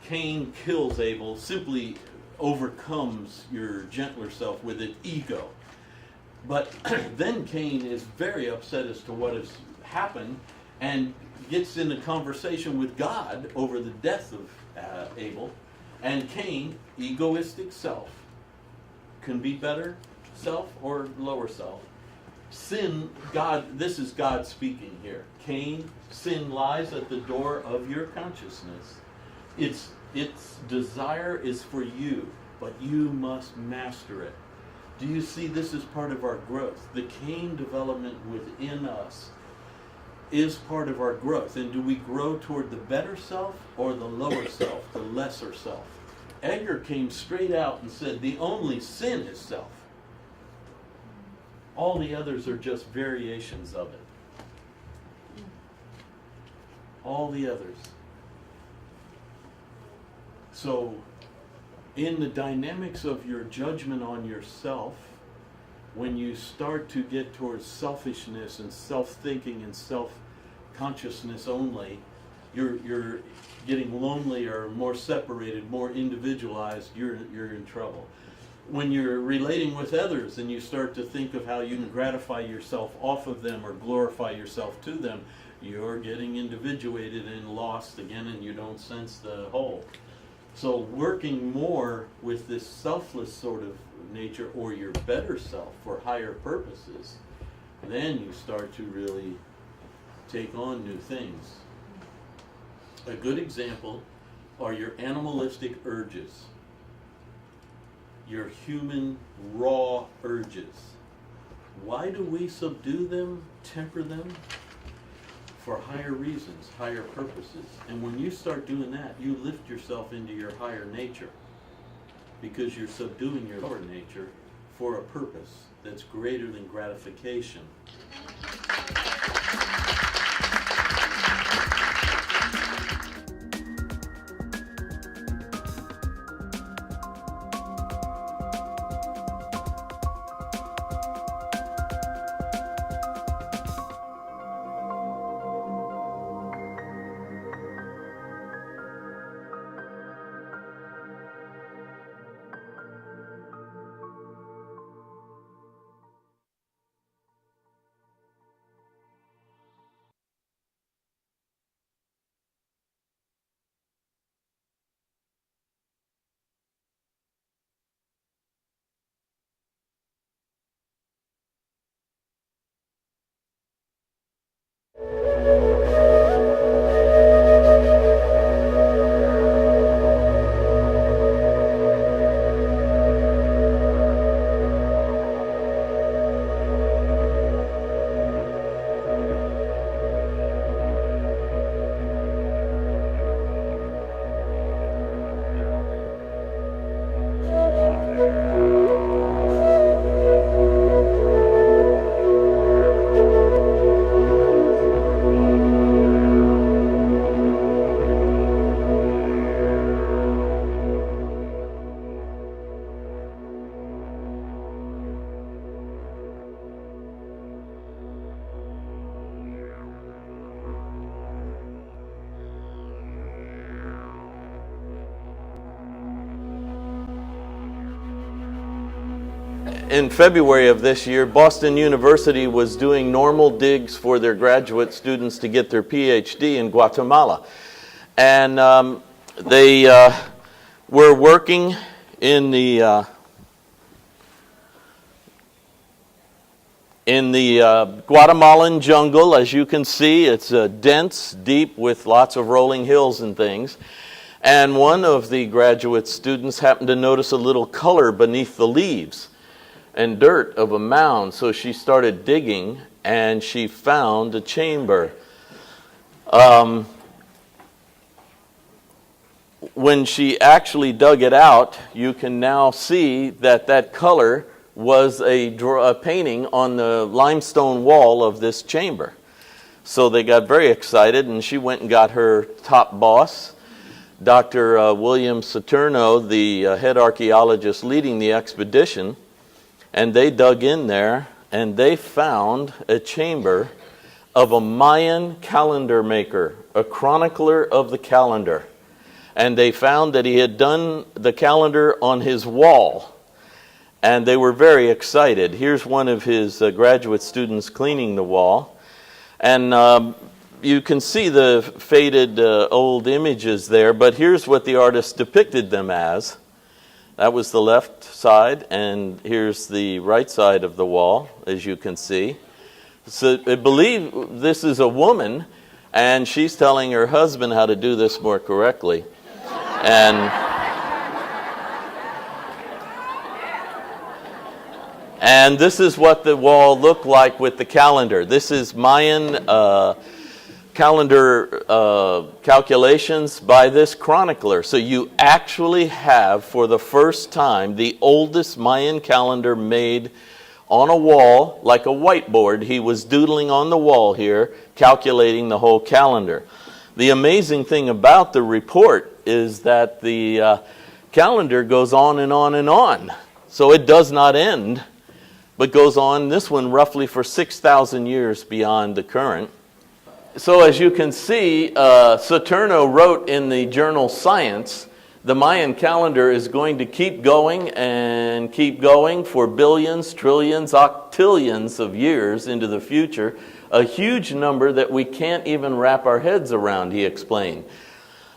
Cain kills Abel, simply overcomes your gentler self with an ego. But then Cain is very upset as to what has happened and gets in a conversation with God over the death of Abel. And Cain, egoistic self, can be better self or lower self. Sin, God, this is God speaking here. Cain, sin lies at the door of your consciousness. Its desire is for you, but you must master it. Do you see, this is part of our growth? The Cain development within us is part of our growth. And do we grow toward the better self or the lower self, the lesser self? Edgar came straight out and said the only sin is self. All the others are just variations of it. All the others. So, in the dynamics of your judgment on yourself, when you start to get towards selfishness and self-thinking and self-consciousness only, you're getting lonely or more separated, more individualized, you're in trouble. When you're relating with others and you start to think of how you can gratify yourself off of them or glorify yourself to them, you're getting individuated and lost again, and you don't sense the whole. So working more with this selfless sort of nature, or your better self for higher purposes, then you start to really take on new things. A good example are your animalistic urges, your human raw urges. Why do we subdue them, temper them? For higher reasons, higher purposes. And when you start doing that, you lift yourself into your higher nature, because you're subduing your lower nature for a purpose that's greater than gratification. In February of this year, Boston University was doing normal digs for their graduate students to get their PhD in Guatemala. And they We're working in the Guatemalan jungle. As you can see, it's dense, deep, with lots of rolling hills and things. And one of the graduate students happened to notice a little color beneath the leaves and dirt of a mound. So she started digging, and she found a chamber. When she actually dug it out, you can now see that that color was a painting on the limestone wall of this chamber. So they got very excited, and she went and got her top boss, Dr. William Saturno, the head archaeologist leading the expedition, and they dug in there, and they found a chamber of a Mayan calendar maker, a chronicler of the calendar. And they found that he had done the calendar on his wall. And they were very excited. Here's one of his graduate students cleaning the wall. And you can see the faded old images there, but here's what the artist depicted them as. That was the left side, and here's the right side of the wall, as you can see. So I believe this is a woman, and she's telling her husband how to do this more correctly. And this is what the wall looked like with the calendar. This is Mayan calendar calculations by this chronicler. So you actually have, for the first time, the oldest Mayan calendar made on a wall, like a whiteboard. He was doodling on the wall here, calculating the whole calendar. The amazing thing about the report is that the calendar goes on and on and on. So it does not end, but goes on, this one roughly for 6,000 years beyond the current. So as you can see, Saturno wrote in the journal Science, the Mayan calendar is going to keep going and keep going for billions, trillions, octillions of years into the future, a huge number that we can't even wrap our heads around, he explained.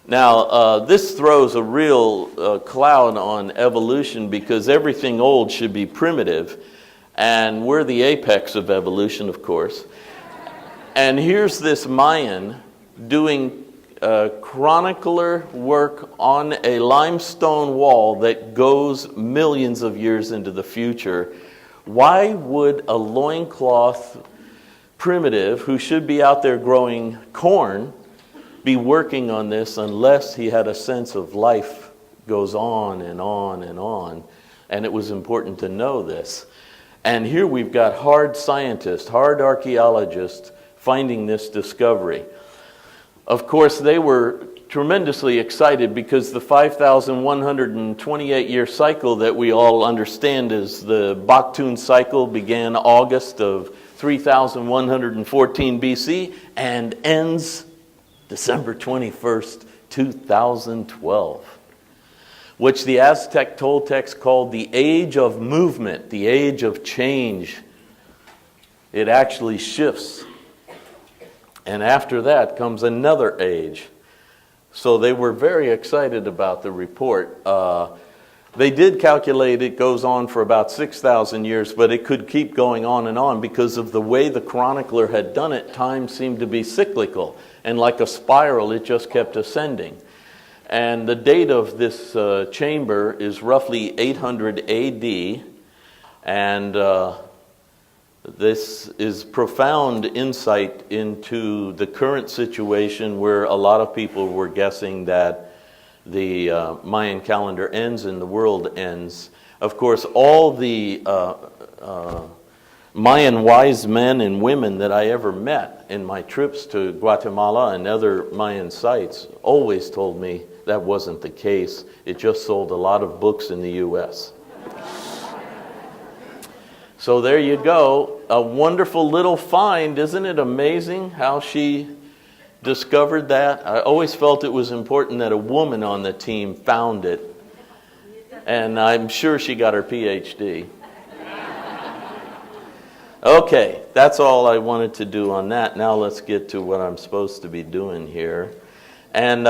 Now, this throws a real cloud on evolution, because everything old should be primitive, and we're the apex of evolution, of course. And here's this Mayan doing chronicler work on a limestone wall that goes millions of years into the future. Why would a loincloth primitive who should be out there growing corn be working on this unless he had a sense of life goes on and on and on? And it was important to know this. And here we've got hard scientists, hard archaeologists finding this discovery. Of course, they were tremendously excited because the 5,128-year cycle that we all understand as the Baktun cycle began August of 3,114 BC and ends December 21st, 2012, which the Aztec Toltecs called the age of movement, the age of change. It actually shifts. And after that comes another age. So they were very excited about the report. They did calculate it goes on for about 6,000 years, but it could keep going on and on because of the way the chronicler had done it. Time seemed to be cyclical, and like a spiral, it just kept ascending. And the date of this chamber is roughly 800 AD, and this is profound insight into the current situation where a lot of people were guessing that the Mayan calendar ends and the world ends. Of course, all the Mayan wise men and women that I ever met in my trips to Guatemala and other Mayan sites always told me that wasn't the case. It just sold a lot of books in the U.S. So there you go. A wonderful little find. Isn't it amazing how she discovered that? I always felt it was important that a woman on the team found it. And I'm sure she got her PhD. Okay, that's all I wanted to do on that. Now let's get to what I'm supposed to be doing here. And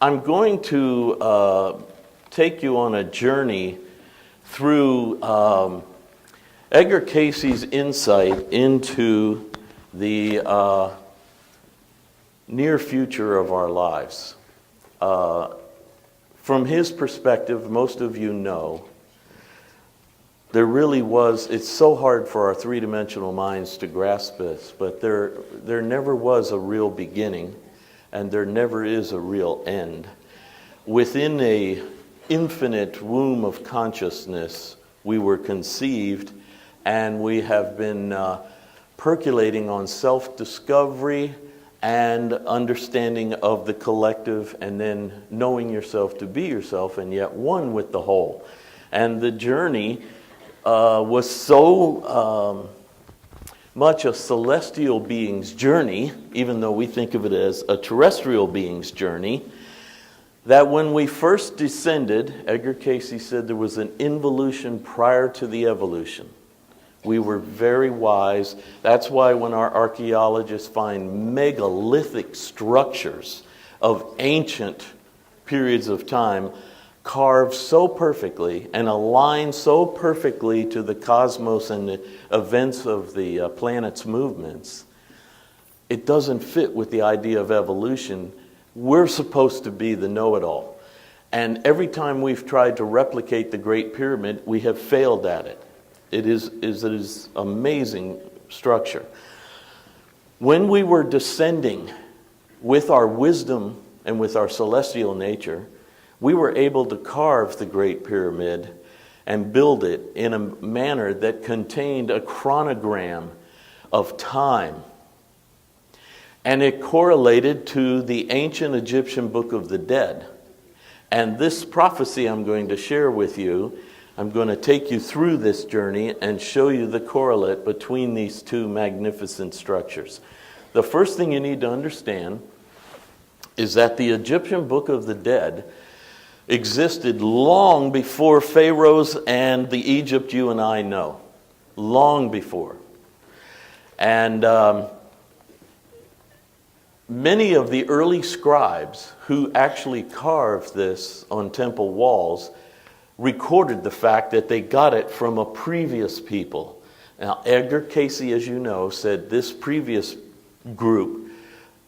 I'm going to take you on a journey through Edgar Cayce's insight into the near future of our lives. From his perspective, most of you know, there really was, it's so hard for our three-dimensional minds to grasp this, but there never was a real beginning, and there never is a real end. Within a infinite womb of consciousness, we were conceived, and we have been percolating on self-discovery and understanding of the collective, and then knowing yourself to be yourself, and yet one with the whole. And the journey was so much a celestial being's journey, even though we think of it as a terrestrial being's journey, that when we first descended, Edgar Cayce said there was an involution prior to the evolution. We were very wise. That's why when our archaeologists find megalithic structures of ancient periods of time carved so perfectly and aligned so perfectly to the cosmos and the events of the planet's movements, it doesn't fit with the idea of evolution. We're supposed to be the know-it-all. And every time we've tried to replicate the Great Pyramid, we have failed at it. It is amazing structure. When we were descending with our wisdom and with our celestial nature, we were able to carve the Great Pyramid and build it in a manner that contained a chronogram of time. And it correlated to the ancient Egyptian Book of the Dead. And this prophecy I'm going to share with you, I'm going to take you through this journey and show you the correlate between these two magnificent structures. The first thing you need to understand is that the Egyptian Book of the Dead existed long before pharaohs and the Egypt you and I know. Long before. And many of the early scribes who actually carved this on temple walls recorded the fact that they got it from a previous people. Now, Edgar Cayce, as you know, said this previous group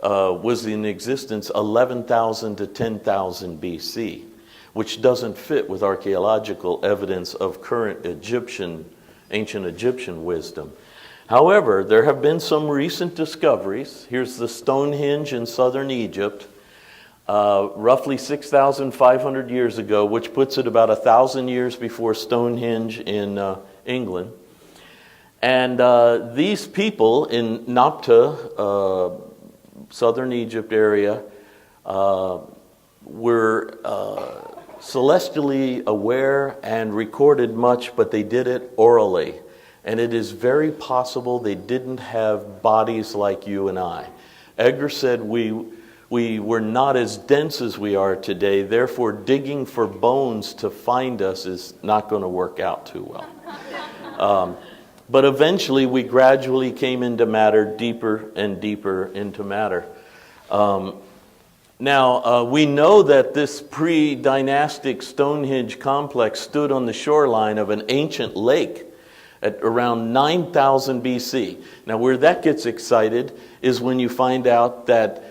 was in existence 11,000 to 10,000 BC, which doesn't fit with archaeological evidence of current ancient Egyptian wisdom. However, there have been some recent discoveries. Here's the Stonehenge in southern Egypt, roughly 6,500 years ago, which puts it about 1,000 years before Stonehenge in England. And these people in Napta, southern Egypt area, were celestially aware and recorded much, but they did it orally. And it is very possible they didn't have bodies like you and I. Edgar said we were not as dense as we are today, therefore digging for bones to find us is not going to work out too well. But eventually we gradually came into matter, deeper and deeper into matter. Now, we know that this pre-dynastic Stonehenge complex stood on the shoreline of an ancient lake at around 9,000 BC. Now, where that gets excited is when you find out that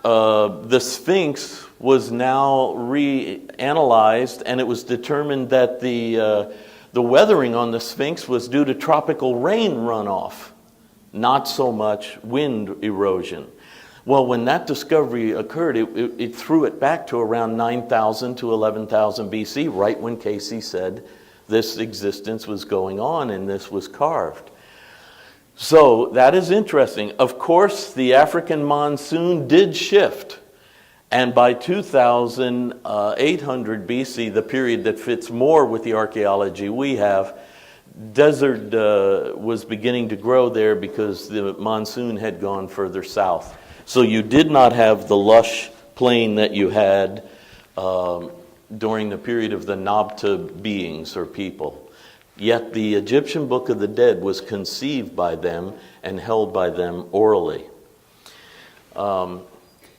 the Sphinx was now reanalyzed, and it was determined that the weathering on the Sphinx was due to tropical rain runoff, not so much wind erosion. Well, when that discovery occurred, it threw it back to around 9,000 to 11,000 BC, right when Cayce said this existence was going on and this was carved. So that is interesting. Of course, the African monsoon did shift. And by 2,800 BC, the period that fits more with the archaeology we have, desert was beginning to grow there because the monsoon had gone further south. So you did not have the lush plain that you had during the period of the Nabta beings or people. Yet the Egyptian Book of the Dead was conceived by them and held by them orally.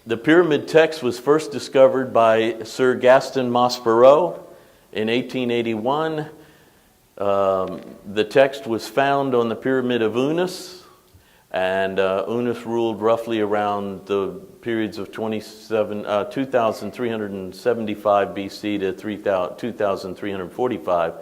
The pyramid text was first discovered by Sir Gaston Maspero in 1881. The text was found on the Pyramid of Unas, and Unas ruled roughly around the periods of 2375 BC to 2345.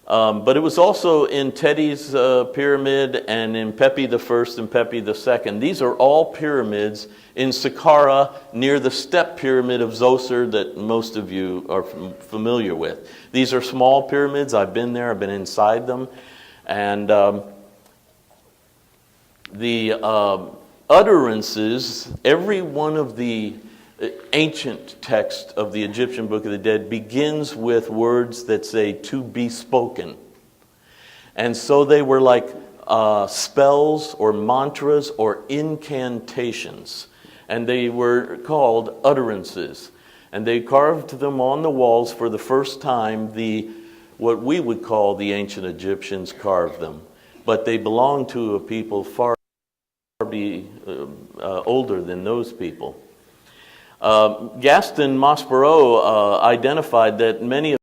But it was also in Teti's pyramid and in Pepi I and Pepi II. These are all pyramids in Saqqara near the step pyramid of Zoser that most of you are familiar with. These are small pyramids. I've been there. I've been inside them. And the utterances, every one of the ancient text of the Egyptian Book of the Dead begins with words that say to be spoken. And so they were like spells or mantras or incantations. And they were called utterances. And they carved them on the walls for the first time. What we would call the ancient Egyptians carved them. But they belonged to a people far older than those people. Gaston Maspero identified that many of